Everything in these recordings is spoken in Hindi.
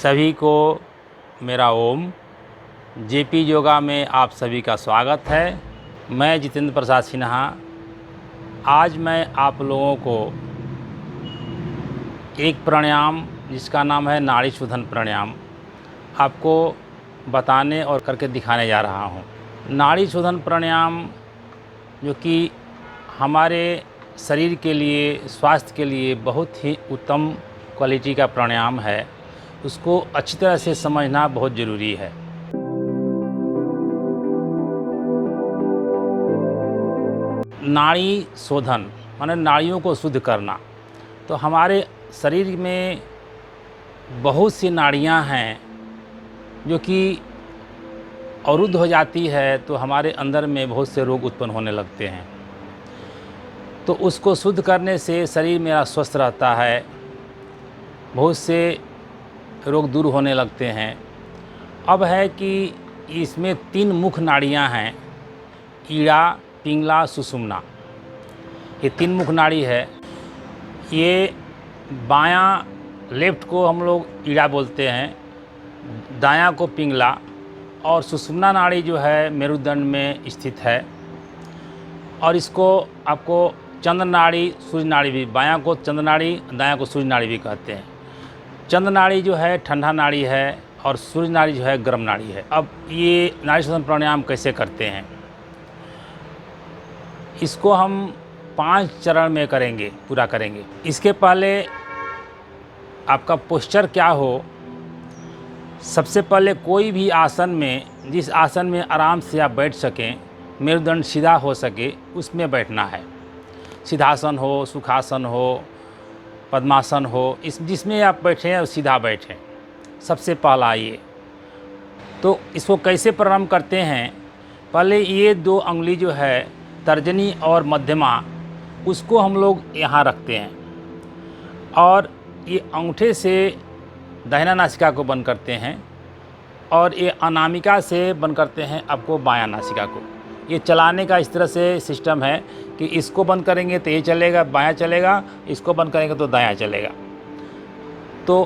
सभी को मेरा ओम। जेपी योगा में आप सभी का स्वागत है। मैं जितेंद्र प्रसाद सिन्हा। आज मैं आप लोगों को एक प्राणायाम जिसका नाम है नाड़ी शोधन प्राणायाम आपको बताने और करके दिखाने जा रहा हूँ। नाड़ी शोधन प्राणायाम जो कि हमारे शरीर के लिए, स्वास्थ्य के लिए बहुत ही उत्तम क्वालिटी का प्राणायाम है, उसको अच्छी तरह से समझना बहुत ज़रूरी है। नाड़ी शोधन माने नाड़ियों को शुद्ध करना। तो हमारे शरीर में बहुत सी नाड़ियां हैं जो कि अवरुद्ध हो जाती है तो हमारे अंदर में बहुत से रोग उत्पन्न होने लगते हैं। तो उसको शुद्ध करने से शरीर मेरा स्वस्थ रहता है, बहुत से रोग दूर होने लगते हैं। अब है कि इसमें 3 मुख्य नाड़ियां हैं, ईड़ा, पिंगला, सुषुम्ना। ये 3 मुख्य नाड़ी है। ये बायां लेफ्ट को हम लोग ईड़ा बोलते हैं, दायां को पिंगला, और सुषुम्ना नाड़ी जो है मेरुदंड में स्थित है। और इसको आपको चंद्र नाड़ी, सूर्य नाड़ी भी, बायां को चंद्र नाड़ी, दायां को सूर्य नाड़ी भी कहते हैं। चंद्र नाड़ी जो है ठंडा नाड़ी है और सूर्य नाड़ी जो है गर्म नाड़ी है। अब ये नाड़ी शोधन प्राणायाम कैसे करते हैं, इसको हम 5 चरण में करेंगे, पूरा करेंगे। इसके पहले आपका पोस्चर क्या हो, सबसे पहले कोई भी आसन में, जिस आसन में आराम से आप बैठ सकें, मेरुदंड सीधा हो सके, उसमें बैठना है। सिद्धासन हो, सुखासन हो, पद्मासन हो, जिसमें आप बैठें सीधा बैठें। सबसे पहला ये। तो इसको कैसे प्रारंभ करते हैं, पहले ये 2 अंगुली जो है तर्जनी और मध्यमा, उसको हम लोग यहाँ रखते हैं और ये अंगूठे से दाहिना नासिका को बंद करते हैं और ये अनामिका से बंद करते हैं आपको बायां नासिका को। ये चलाने का इस तरह से सिस्टम है कि इसको बंद करेंगे तो ये चलेगा, बायां चलेगा, इसको बंद करेंगे तो दायां चलेगा। तो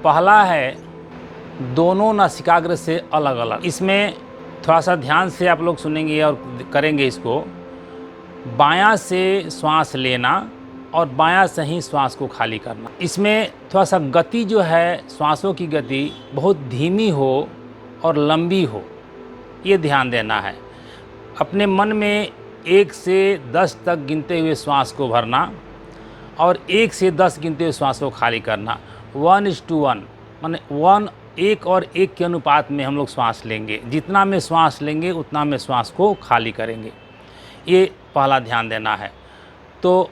पहला है दोनों नासिकाग्र से अलग अलग। इसमें थोड़ा सा ध्यान से आप लोग सुनेंगे और करेंगे इसको। बायां से श्वास लेना और बायां से ही श्वास को खाली करना। इसमें थोड़ा सा गति जो है, श्वासों की गति बहुत धीमी हो और लंबी हो, ये ध्यान देना है। अपने मन में 1 से 10 तक गिनते हुए श्वास को भरना और 1 से 10 गिनते हुए श्वास को खाली करना। 1:1 माने 1 और 1 के अनुपात में हम लोग श्वास लेंगे। जितना में श्वास लेंगे उतना में श्वास को खाली करेंगे। ये पहला ध्यान देना है। तो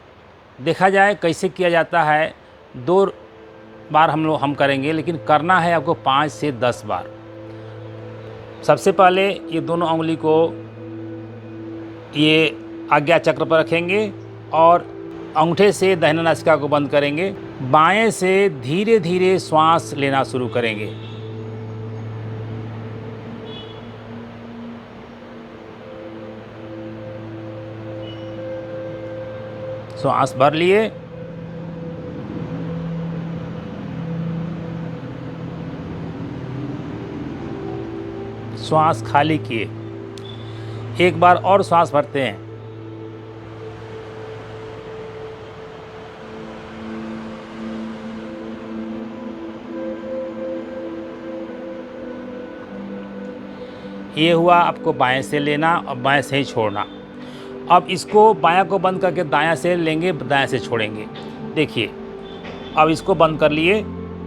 देखा जाए कैसे किया जाता है। 2 बार हम करेंगे, लेकिन करना है आपको 5 से 10 बार। सबसे पहले ये दोनों उंगली को ये आज्ञा चक्र पर रखेंगे और अंगूठे से दाहिना नासिका को बंद करेंगे। बाएं से धीरे धीरे श्वास लेना शुरू करेंगे। श्वास भर लिए, श्वास खाली किए। एक बार और श्वास भरते हैं। ये हुआ आपको बाएं से लेना और बाएं से ही छोड़ना। अब इसको बायां को बंद करके दायां से लेंगे, दायां से छोड़ेंगे। देखिए, अब इसको बंद कर लिए,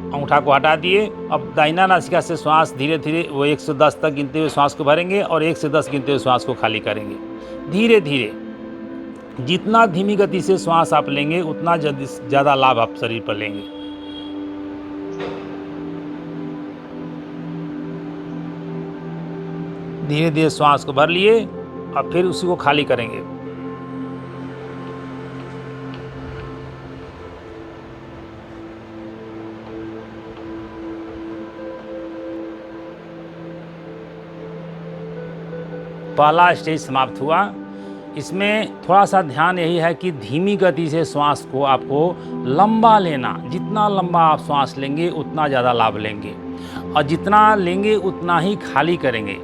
अंगूठा को हटा दिए। अब दाहिना नासिका से श्वास धीरे धीरे वो 1 से 10 तक गिनते हुए श्वास को भरेंगे और 1 से 10 गिनते हुए श्वास को खाली करेंगे। धीरे धीरे, जितना धीमी गति से श्वास आप लेंगे उतना ज़्यादा लाभ आप शरीर पर लेंगे। धीरे धीरे श्वास को भर लिए और फिर उसी को खाली करेंगे। पहला स्टेज समाप्त हुआ। इसमें थोड़ा सा ध्यान यही है कि धीमी गति से श्वास को आपको लंबा लेना। जितना लंबा आप श्वास लेंगे उतना ज़्यादा लाभ लेंगे, और जितना लेंगे उतना ही खाली करेंगे।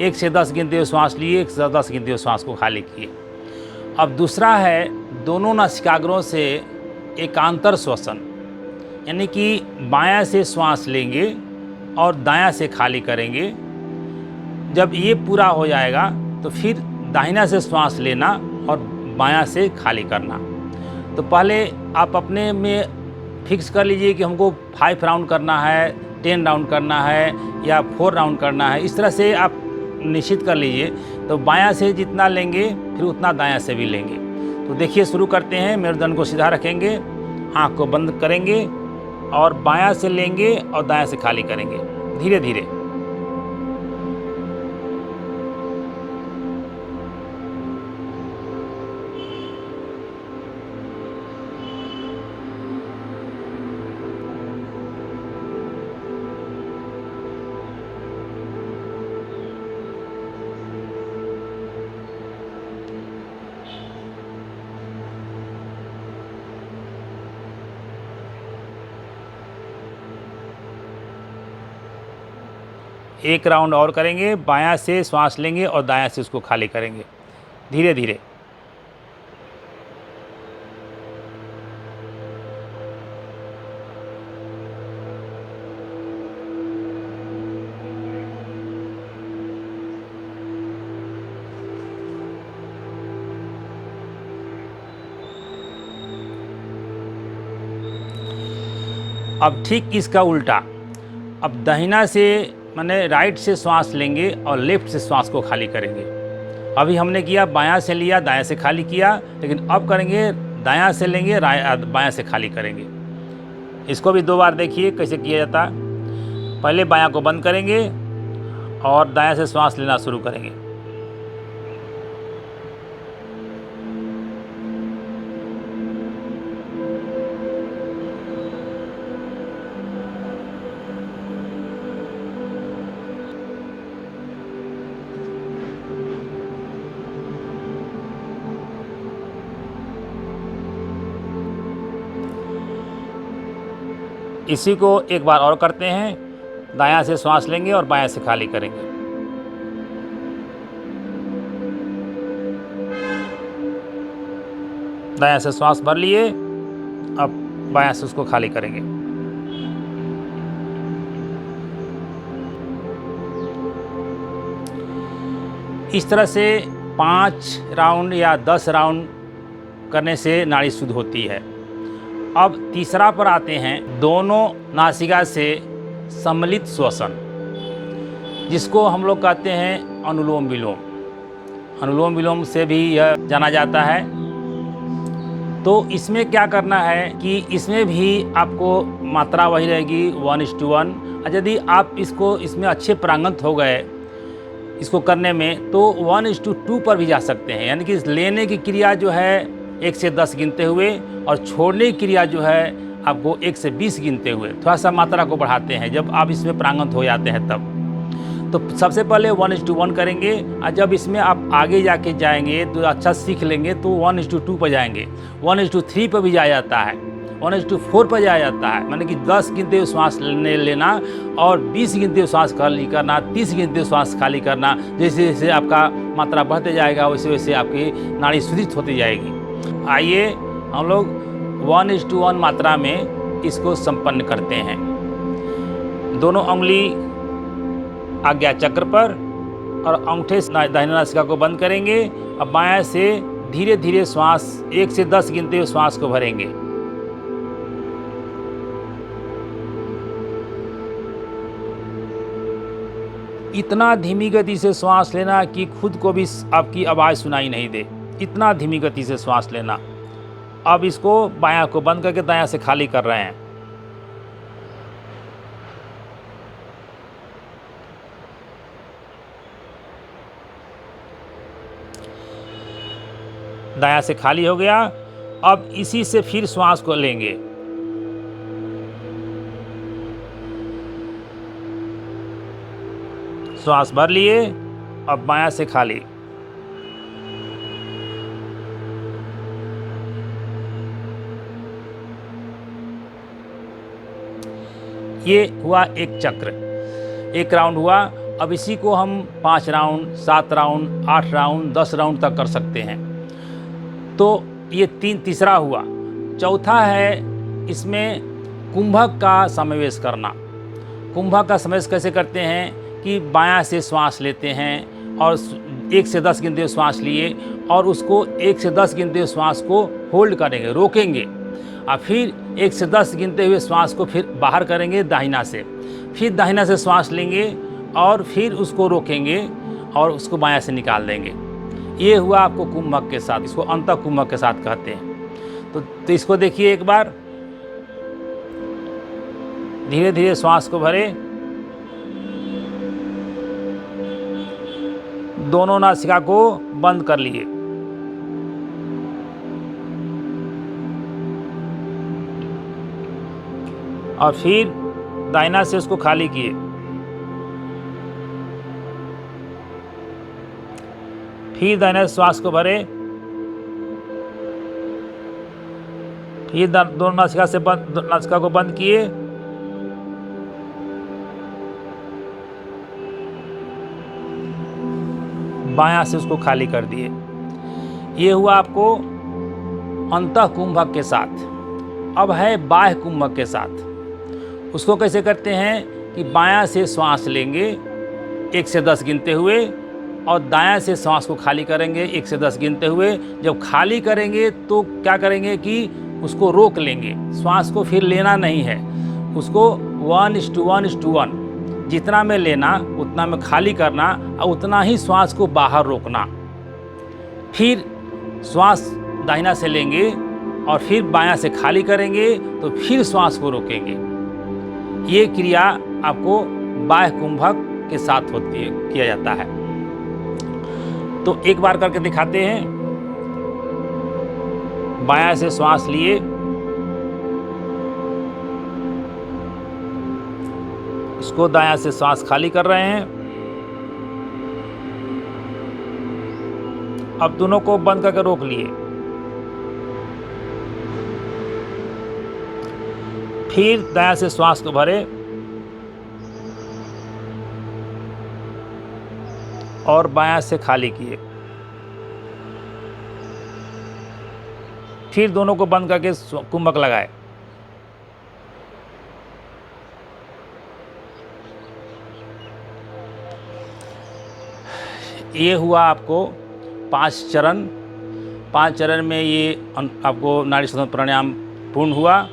1 से 10 गिनते हुए श्वास लिए, 1 से 10 गिनते हुए श्वास को खाली किए। अब दूसरा है दोनों नासिकाग्रों से एकांतर श्वसन, यानी कि बायां से श्वास लेंगे और दायां से खाली करेंगे। जब ये पूरा हो जाएगा तो फिर दाहिना से श्वास लेना और बायां से खाली करना। तो पहले आप अपने में फिक्स कर लीजिए कि हमको 5 राउंड करना है, 10 राउंड करना है या 4 राउंड करना है। इस तरह से आप निश्चित कर लीजिए। तो बायां से जितना लेंगे फिर उतना दायां से भी लेंगे। तो देखिए, शुरू करते हैं। मेरुदंड को सीधा रखेंगे, आँख को बंद करेंगे और बायां से लेंगे और दायां से खाली करेंगे धीरे धीरे। एक राउंड और करेंगे। बायां से श्वास लेंगे और दायां से उसको खाली करेंगे धीरे धीरे। अब ठीक इसका उल्टा, अब दाहिना से माने राइट से श्वास लेंगे और लेफ्ट से श्वास को खाली करेंगे। अभी हमने किया बायां से लिया, दायां से खाली किया, लेकिन अब करेंगे दायां से लेंगे, बायां से खाली करेंगे। इसको भी 2 बार देखिए कैसे किया जाता है। पहले बायां को बंद करेंगे और दायां से श्वास लेना शुरू करेंगे। इसी को एक बार और करते हैं। दायां से श्वास लेंगे और बायां से खाली करेंगे। दायां से श्वास भर लिए, अब बायां से उसको खाली करेंगे। इस तरह से 5 राउंड या 10 राउंड करने से नाड़ी शुद्ध होती है। अब तीसरा पर आते हैं, दोनों नासिका से सम्मिलित श्वसन, जिसको हम लोग कहते हैं अनुलोम विलोम। अनुलोम विलोम से भी यह जाना जाता है। तो इसमें क्या करना है कि इसमें भी आपको मात्रा वही रहेगी 1:1। और यदि आप इसमें अच्छे पारंगत हो गए इसको करने में, तो 1:2 पर भी जा सकते हैं। यानी कि लेने की क्रिया जो है 1 से 10 गिनते हुए और छोड़ने की क्रिया जो है आपको 1 से 20 गिनते हुए थोड़ा सा मात्रा को बढ़ाते हैं जब आप इसमें पारंगत हो जाते हैं तब। तो सबसे पहले 1:1 करेंगे, और जब इसमें आप आगे जाके जाएंगे तो अच्छा सीख लेंगे तो 1:2 पर जाएंगे। 1:3 पर भी जाया जाता है, 1:4 पर जाया जाता है। माने कि 10 गिनते हुए श्वास लेना और 20 गिनते हुए श्वास खाली करना, 30 गिनते हुए श्वास खाली करना। जैसे जैसे आपका मात्रा बढ़ते जाएगा वैसे वैसे आपकी नाड़ी शुद्धित होती जाएगी। आइए हम लोग 1:1 मात्रा में इसको संपन्न करते हैं। दोनों उंगली आज्ञा चक्र पर और अंगूठे से दाहिना नासिका को बंद करेंगे। अब बायां से धीरे धीरे श्वास 1 से 10 गिनते हुए श्वास को भरेंगे। इतना धीमी गति से श्वास लेना कि खुद को भी आपकी आवाज़ सुनाई नहीं दे, इतना धीमी गति से श्वास लेना। अब इसको बायां को बंद करके दायां से खाली कर रहे हैं। दायां से खाली हो गया। अब इसी से फिर श्वास को लेंगे। श्वास भर लिए, अब बायां से खाली। ये हुआ एक चक्र, एक राउंड हुआ। अब इसी को हम 5 राउंड, 7 राउंड, 8 राउंड, 10 राउंड तक कर सकते हैं। तो ये तीसरा हुआ। चौथा है इसमें कुंभक का समावेश करना। कुंभक का समावेश कैसे करते हैं कि बायां से श्वास लेते हैं और 1 से 10 गिनते हुए श्वास लिए और उसको 1 से 10 गिनते हुए श्वास को होल्ड करेंगे, रोकेंगे, और फिर 1 से 10 गिनते हुए श्वास को फिर बाहर करेंगे दाहिना से, फिर दाहिना से श्वास लेंगे और फिर उसको रोकेंगे और उसको बायां से निकाल देंगे। ये हुआ आपको कुंभक के साथ, इसको अंतः कुंभक के साथ कहते हैं। तो इसको देखिए एक बार, धीरे धीरे श्वास को भरे, दोनों नासिका को बंद कर लिए, और फिर दाहिना से उसको खाली किए, फिर दाहिना से श्वास को भरे, फिर दोनों नासिका को बंद किए, बायां से उसको खाली कर दिए। ये हुआ आपको अंतः कुंभक के साथ। अब है बाह्य कुंभक के साथ। उसको कैसे करते हैं कि बायां से श्वास लेंगे 1 से 10 गिनते हुए और दायां से श्वास को खाली करेंगे 1 से 10 गिनते हुए। जब खाली करेंगे तो क्या करेंगे कि उसको रोक लेंगे, श्वास को फिर लेना नहीं है, उसको 1:1:1 जितना में लेना उतना में खाली करना और उतना ही श्वास को बाहर रोकना। फिर श्वास दाहिना से लेंगे और फिर बायां से खाली करेंगे तो फिर श्वास को रोकेंगे। ये क्रिया आपको बाह्य कुंभक के साथ होती है, किया जाता है। तो एक बार करके दिखाते हैं। बायां से श्वास लिए, इसको दायां से श्वास खाली कर रहे हैं। अब दोनों को बंद करके रोक लिए, फिर दायां से श्वास को भरे और बायां से खाली किए, फिर दोनों को बंद करके कुंभक लगाए। ये हुआ आपको 5 चरण। 5 चरण में ये आपको नाड़ी शोधन प्राणायाम पूर्ण हुआ।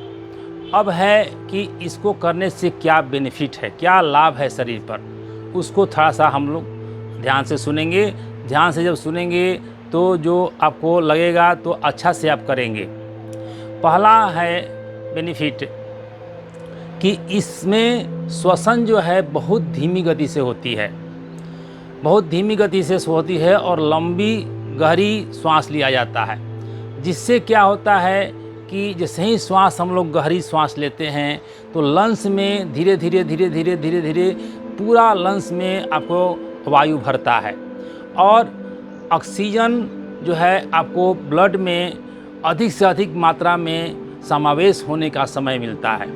अब है कि इसको करने से क्या बेनिफिट है, क्या लाभ है शरीर पर, उसको थोड़ा सा हम लोग ध्यान से सुनेंगे। ध्यान से जब सुनेंगे तो जो आपको लगेगा तो अच्छा से आप करेंगे। पहला है बेनिफिट कि इसमें श्वसन जो है बहुत धीमी गति से होती है, बहुत धीमी गति से होती है और लंबी गहरी श्वास लिया जाता है। जिससे क्या होता है कि जैसे ही श्वास हम लोग गहरी श्वास लेते हैं तो लंग्स में धीरे धीरे धीरे धीरे धीरे धीरे पूरा लंग्स में आपको वायु भरता है और ऑक्सीजन जो है आपको ब्लड में अधिक से अधिक मात्रा में समावेश होने का समय मिलता है।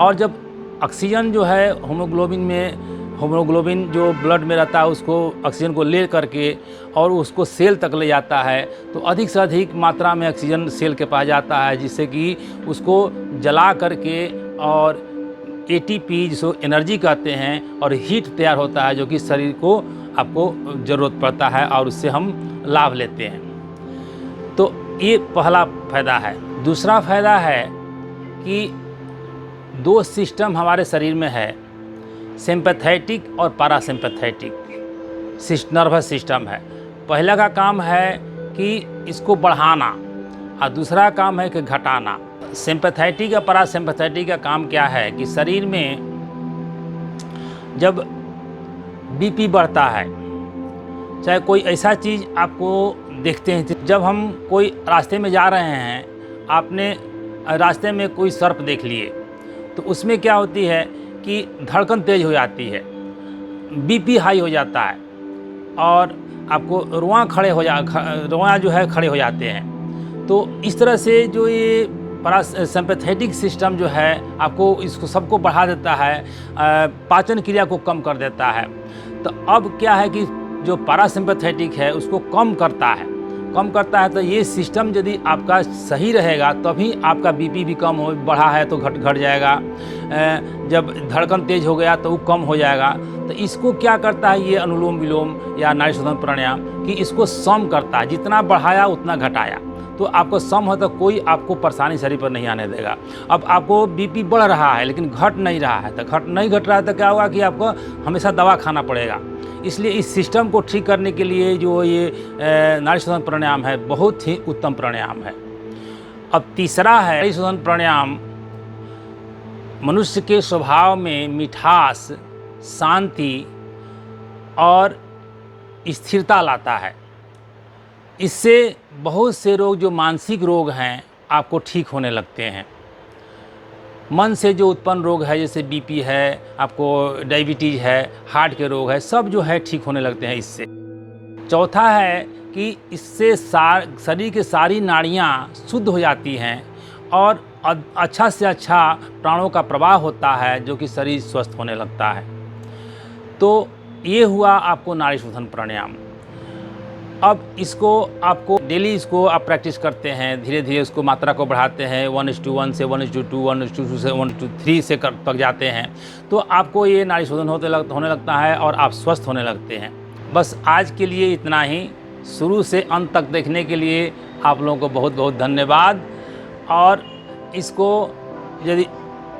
और जब ऑक्सीजन जो है हीमोग्लोबिन जो ब्लड में रहता है उसको ऑक्सीजन को ले करके और उसको सेल तक ले जाता है तो अधिक से अधिक मात्रा में ऑक्सीजन सेल के पास जाता है, जिससे कि उसको जला करके और एटीपी जिसको एनर्जी कहते हैं और हीट तैयार होता है, जो कि शरीर को आपको ज़रूरत पड़ता है और उससे हम लाभ लेते हैं। तो ये पहला फ़ायदा है। दूसरा फ़ायदा है कि 2 सिस्टम हमारे शरीर में है, सिंपैथेटिक और पैरासिम्पैथेटिक नर्वस सिस्टम है। पहला का काम है कि इसको बढ़ाना और दूसरा काम है कि घटाना। सिंपैथेटिक और पैरासिम्पैथेटिक का काम क्या है कि शरीर में जब बीपी बढ़ता है, चाहे कोई ऐसा चीज़ आपको देखते हैं, जब हम कोई रास्ते में जा रहे हैं, आपने रास्ते में कोई सर्प देख लिए तो उसमें क्या होती है कि धड़कन तेज हो जाती है, बीपी हाई हो जाता है और आपको रोआं जो है खड़े हो जाते हैं। तो इस तरह से जो ये पैरासिम्पैथेटिक सिस्टम जो है आपको इसको सबको बढ़ा देता है, पाचन क्रिया को कम कर देता है। तो अब क्या है कि जो पैरासिम्पैथेटिक है उसको कम करता है, तो ये सिस्टम यदि आपका सही रहेगा तभी आपका बीपी भी कम हो, बढ़ा है तो घट जाएगा, जब धड़कन तेज हो गया तो वो कम हो जाएगा। तो इसको क्या करता है ये अनुलोम विलोम या नाड़ी शोधन प्राणायाम कि इसको सम करता है, जितना बढ़ाया उतना घटाया, तो आपको सम हो तो कोई आपको परेशानी शरीर पर नहीं आने देगा। अब आपको बीपी बढ़ रहा है लेकिन घट नहीं रहा है, तो घट रहा है तो क्या होगा कि आपको हमेशा दवा खाना पड़ेगा। इसलिए इस सिस्टम को ठीक करने के लिए जो ये नाड़ी शोधन प्राणायाम है बहुत ही उत्तम प्राणायाम है। अब तीसरा है नाड़ी शोधन प्राणायाम मनुष्य के स्वभाव में मिठास, शांति और स्थिरता लाता है। इससे बहुत से रोग जो मानसिक रोग हैं आपको ठीक होने लगते हैं। मन से जो उत्पन्न रोग है जैसे बीपी है, आपको डायबिटीज़ है, हार्ट के रोग है, सब जो है ठीक होने लगते हैं इससे। चौथा है कि इससे शरीर की सारी नाड़ियाँ शुद्ध हो जाती हैं और अच्छा से अच्छा प्राणों का प्रवाह होता है जो कि शरीर स्वस्थ होने लगता है। तो ये हुआ आपको नाड़ी शोधन प्राणायाम। अब इसको आपको डेली इसको आप प्रैक्टिस करते हैं, धीरे धीरे उसको मात्रा को बढ़ाते हैं, 1:1 से 1:2, 1:2 से 1:3 से तक जाते हैं, तो आपको ये नाड़ी शोधन होने लगता है और आप स्वस्थ होने लगते हैं। बस आज के लिए इतना ही। शुरू से अंत तक देखने के लिए आप लोगों को बहुत बहुत धन्यवाद। और इसको यदि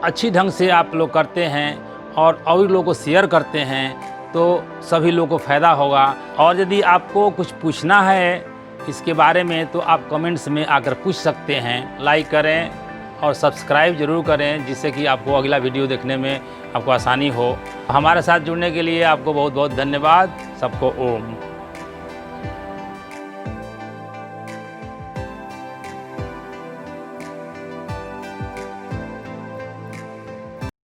अच्छी ढंग से आप लोग करते हैं और लोगों को शेयर करते हैं तो सभी लोगों को फ़ायदा होगा। और यदि आपको कुछ पूछना है इसके बारे में तो आप कमेंट्स में आकर पूछ सकते हैं। लाइक करें और सब्सक्राइब ज़रूर करें जिससे कि आपको अगला वीडियो देखने में आपको आसानी हो। हमारे साथ जुड़ने के लिए आपको बहुत बहुत धन्यवाद। सबको ओम।